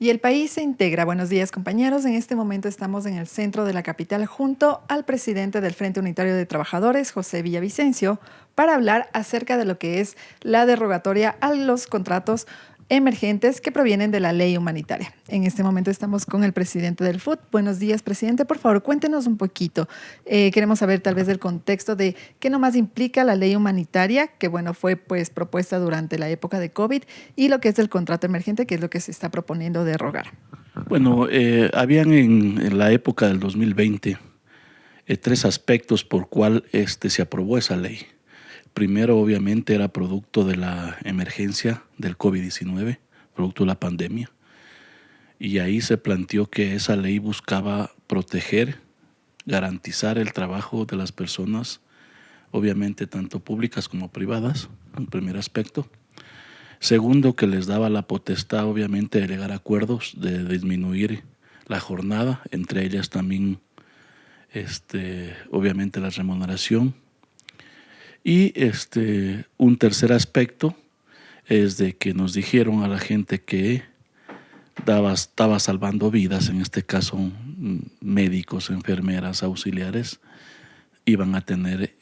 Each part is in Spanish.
Y el país se integra. Buenos días, compañeros. En este momento estamos en el centro de la capital junto al presidente del Frente Unitario de Trabajadores, José Villavicencio, para hablar acerca de lo que es la derogatoria a los contratos emergentes que provienen de la ley humanitaria. En este momento estamos con el presidente del FUT. Buenos días, presidente. Por favor, cuéntenos un poquito. Queremos saber tal vez del contexto de qué nomás implica la ley humanitaria, que bueno, fue pues propuesta durante la época de COVID, y lo que es el contrato emergente, que es lo que se está proponiendo derogar. Bueno, habían en la época del 2020 tres aspectos por cual se aprobó esa ley. Primero, obviamente, era producto de la emergencia del COVID-19, producto de la pandemia. Y ahí se planteó que esa ley buscaba proteger, garantizar el trabajo de las personas, obviamente tanto públicas como privadas, un primer aspecto. Segundo, que les daba la potestad, obviamente, de llegar a acuerdos, de disminuir la jornada, entre ellas también, obviamente, la remuneración. Y un tercer aspecto es de que nos dijeron a la gente que estaba salvando vidas, en este caso médicos, enfermeras, auxiliares, iban a tener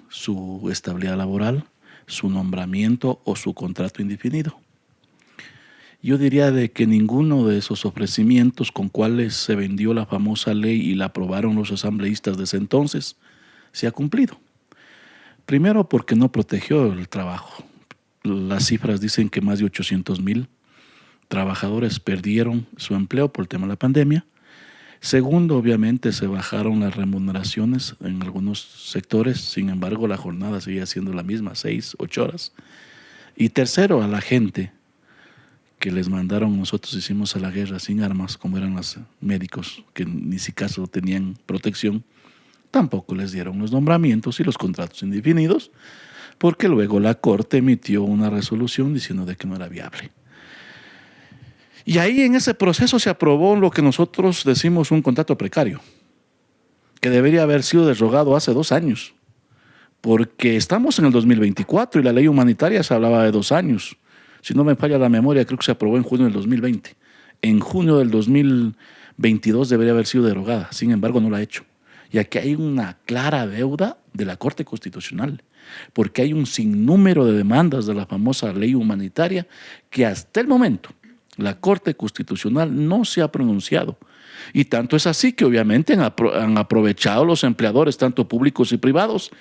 su estabilidad laboral, su nombramiento o su contrato indefinido. Yo diría de que ninguno de esos ofrecimientos con cuales se vendió la famosa ley y la aprobaron los asambleístas de ese entonces se ha cumplido. Primero, porque no protegió el trabajo. Las cifras dicen que más de 800,000 trabajadores perdieron su empleo por el tema de la pandemia. Segundo, obviamente se bajaron las remuneraciones en algunos sectores, sin embargo la jornada seguía siendo la misma, 6, 8 horas. Y tercero, a la gente que les mandaron, nosotros hicimos a la guerra sin armas, como eran los médicos que ni siquiera tenían protección, tampoco les dieron los nombramientos y los contratos indefinidos, porque luego la Corte emitió una resolución diciendo de que no era viable. Y ahí en ese proceso se aprobó lo que nosotros decimos un contrato precario, que debería haber sido derogado hace 2 años, porque estamos en el 2024 y la ley humanitaria se hablaba de 2 años. Si no me falla la memoria, creo que se aprobó en junio del 2020. En junio del 2022 debería haber sido derogada, sin embargo no la ha hecho. Y aquí hay una clara deuda de la Corte Constitucional, porque hay un sinnúmero de demandas de la famosa ley humanitaria que hasta el momento la Corte Constitucional no se ha pronunciado. Y tanto es así que obviamente han aprovechado los empleadores, tanto públicos y privados,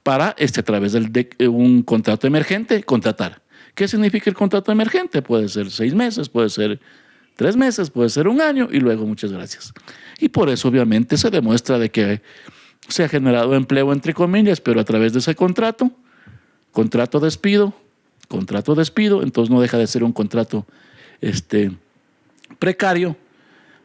para a través de un contrato emergente contratar. ¿Qué significa el contrato emergente? Puede ser 6 meses, puede ser 3 meses, puede ser 1 año y luego muchas gracias. Y por eso obviamente se demuestra de que se ha generado empleo entre comillas, pero a través de ese contrato despido, entonces no deja de ser un contrato precario,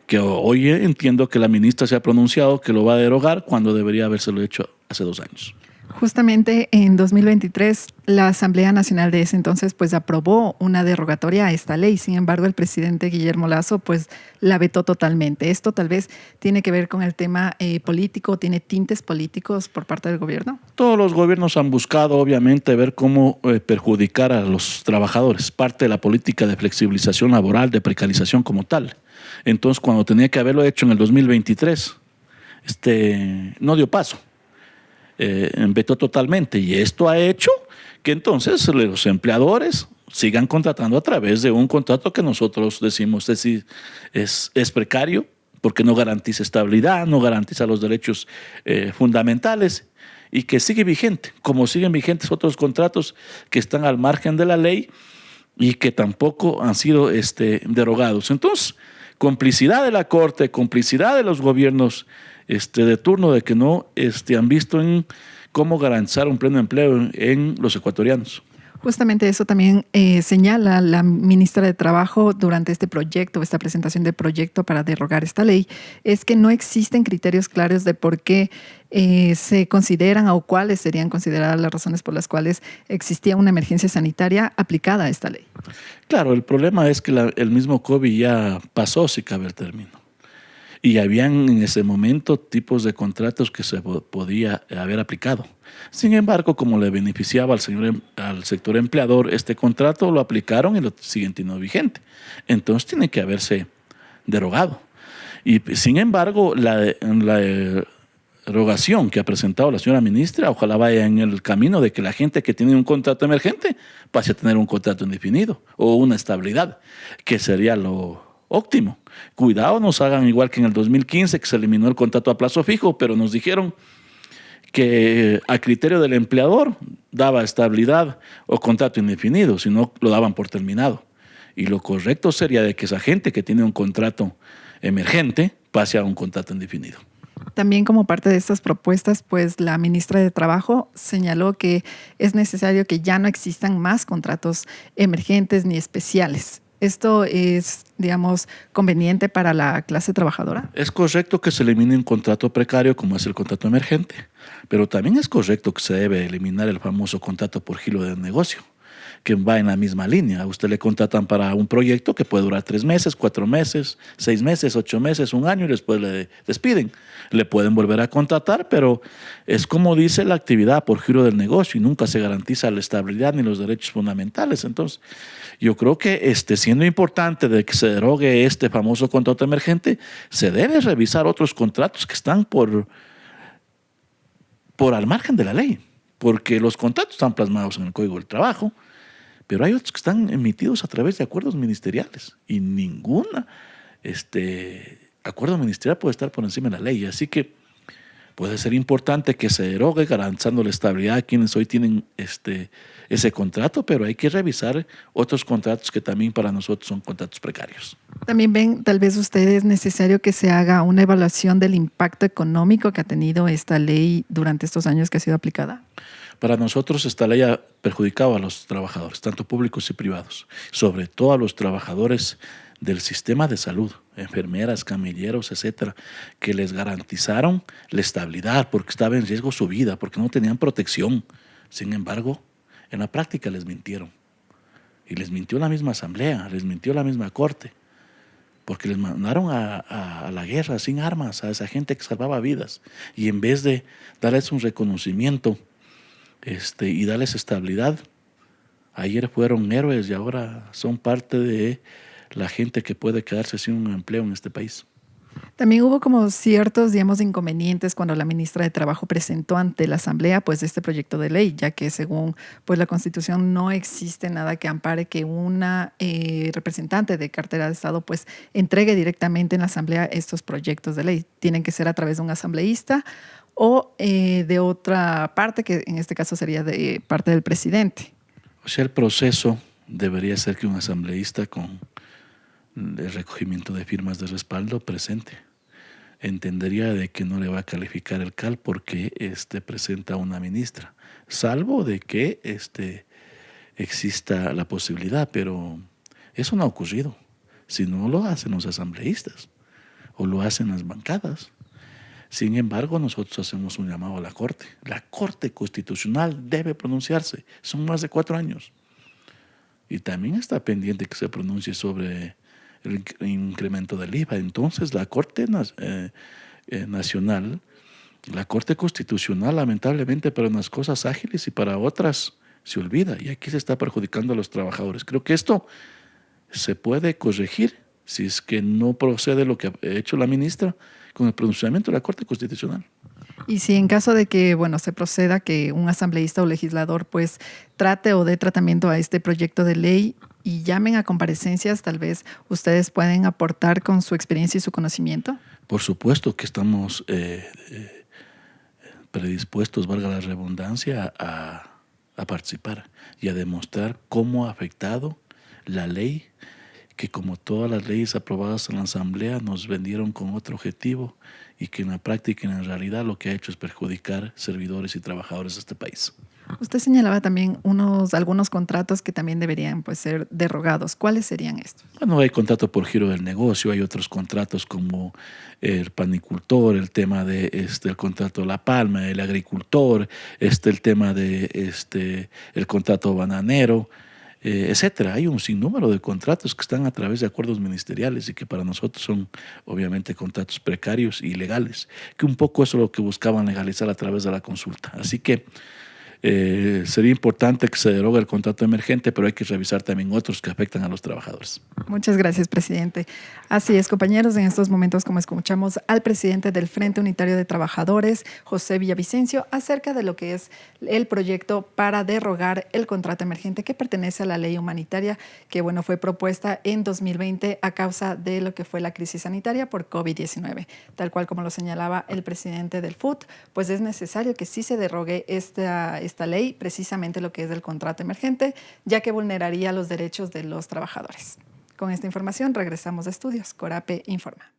que hoy entiendo que la ministra se ha pronunciado que lo va a derogar cuando debería habérselo hecho hace 2 años. Justamente en 2023, la Asamblea Nacional de ese entonces pues aprobó una derogatoria a esta ley. Sin embargo, el presidente Guillermo Lasso pues la vetó totalmente. ¿Esto tal vez tiene que ver con el tema político, tiene tintes políticos por parte del gobierno? Todos los gobiernos han buscado, obviamente, ver cómo perjudicar a los trabajadores. Parte de la política de flexibilización laboral, de precarización como tal. Entonces, cuando tenía que haberlo hecho en el 2023, no dio paso. Vetó totalmente, y esto ha hecho que entonces los empleadores sigan contratando a través de un contrato que nosotros decimos es precario, porque no garantiza estabilidad, no garantiza los derechos fundamentales, y que sigue vigente, como siguen vigentes otros contratos que están al margen de la ley y que tampoco han sido derogados. Entonces, complicidad de la Corte, complicidad de los gobiernos de turno, de que no han visto en cómo garantizar un pleno empleo en los ecuatorianos. Justamente eso también señala la ministra de Trabajo durante este proyecto, esta presentación de proyecto para derogar esta ley, es que no existen criterios claros de por qué se consideran o cuáles serían consideradas las razones por las cuales existía una emergencia sanitaria aplicada a esta ley. Claro, el problema es que el mismo COVID ya pasó, si cabe el término. Y habían en ese momento tipos de contratos que se podía haber aplicado. Sin embargo, como le beneficiaba al sector empleador, este contrato lo aplicaron y lo siguen teniendo vigente. Entonces tiene que haberse derogado. Y sin embargo, la derogación que ha presentado la señora ministra, ojalá vaya en el camino de que la gente que tiene un contrato emergente pase a tener un contrato indefinido o una estabilidad, que sería lo óptimo. Cuidado, nos hagan igual que en el 2015, que se eliminó el contrato a plazo fijo, pero nos dijeron que a criterio del empleador daba estabilidad o contrato indefinido, si no lo daban por terminado. Y lo correcto sería de que esa gente que tiene un contrato emergente pase a un contrato indefinido. También como parte de estas propuestas, pues la ministra de Trabajo señaló que es necesario que ya no existan más contratos emergentes ni especiales. ¿Esto es, digamos, conveniente para la clase trabajadora? Es correcto que se elimine un contrato precario como es el contrato emergente, pero también es correcto que se debe eliminar el famoso contrato por giro de negocio, que va en la misma línea. A usted le contratan para un proyecto que puede durar 3 meses, 4 meses, 6 meses, 8 meses, 1 año y después le despiden. Le pueden volver a contratar, pero es como dice la actividad por giro del negocio y nunca se garantiza la estabilidad ni los derechos fundamentales. Entonces, yo creo que siendo importante de que se derogue este famoso contrato emergente, se debe revisar otros contratos que están por al margen de la ley, porque los contratos están plasmados en el Código del Trabajo, pero hay otros que están emitidos a través de acuerdos ministeriales y ningún acuerdo ministerial puede estar por encima de la ley. Así que puede ser importante que se derogue garantizando la estabilidad a quienes hoy tienen ese contrato, pero hay que revisar otros contratos que también para nosotros son contratos precarios. También ven, tal vez ustedes, necesario que se haga una evaluación del impacto económico que ha tenido esta ley durante estos años que ha sido aplicada. Para nosotros esta ley ha perjudicado a los trabajadores, tanto públicos y privados, sobre todo a los trabajadores del sistema de salud, enfermeras, camilleros, etcétera, que les garantizaron la estabilidad porque estaba en riesgo su vida, porque no tenían protección. Sin embargo, en la práctica les mintieron. Y les mintió la misma asamblea, les mintió la misma corte, porque les mandaron a la guerra sin armas a esa gente que salvaba vidas. Y en vez de darles un reconocimiento y darles estabilidad, ayer fueron héroes y ahora son parte de la gente que puede quedarse sin un empleo en este país. También hubo como ciertos, digamos, inconvenientes cuando la ministra de Trabajo presentó ante la Asamblea pues este proyecto de ley, ya que según pues la Constitución no existe nada que ampare que una representante de cartera de Estado pues entregue directamente en la Asamblea estos proyectos de ley. Tienen que ser a través de un asambleísta o de otra parte, que en este caso sería de parte del presidente. O sea, el proceso debería ser que un asambleísta con el recogimiento de firmas de respaldo presente entendería de que no le va a calificar el CAL porque presenta a una ministra, salvo de que exista la posibilidad, pero eso no ha ocurrido. Si no lo hacen los asambleístas o lo hacen las bancadas. Sin embargo, nosotros hacemos un llamado a la Corte. La Corte Constitucional debe pronunciarse. Son más de 4 años. Y también está pendiente que se pronuncie sobre el incremento del IVA. Entonces, la Corte Nacional, la Corte Constitucional, lamentablemente, para unas cosas ágiles y para otras se olvida. Y aquí se está perjudicando a los trabajadores. Creo que esto se puede corregir si es que no procede lo que ha hecho la ministra con el pronunciamiento de la Corte Constitucional. Y si en caso de que, bueno, se proceda que un asambleísta o legislador pues trate o dé tratamiento a este proyecto de ley y llamen a comparecencias, tal vez ustedes pueden aportar con su experiencia y su conocimiento. Por supuesto que estamos predispuestos, valga la redundancia, a participar y a demostrar cómo ha afectado la ley, que como todas las leyes aprobadas en la Asamblea nos vendieron con otro objetivo y que en la práctica y en realidad lo que ha hecho es perjudicar servidores y trabajadores de este país. Usted señalaba también algunos contratos que también deberían pues ser derogados. ¿Cuáles serían estos? Bueno, hay contrato por giro del negocio, hay otros contratos como el panicultor, el tema de el contrato de la palma, el agricultor, el tema de el contrato bananero, etcétera. Hay un sinnúmero de contratos que están a través de acuerdos ministeriales y que para nosotros son obviamente contratos precarios y ilegales, que un poco eso es lo que buscaban legalizar a través de la consulta. Así que sería importante que se derogue el contrato emergente, pero hay que revisar también otros que afectan a los trabajadores. Muchas gracias, presidente. Así es, compañeros, en estos momentos, como escuchamos al presidente del Frente Unitario de Trabajadores, José Villavicencio, acerca de lo que es el proyecto para derogar el contrato emergente que pertenece a la ley humanitaria, que bueno, fue propuesta en 2020 a causa de lo que fue la crisis sanitaria por COVID-19. Tal cual como lo señalaba el presidente del FUT, pues es necesario que sí se derogue esta ley, precisamente lo que es del contrato emergente, ya que vulneraría los derechos de los trabajadores. Con esta información regresamos a estudios. Corape informa.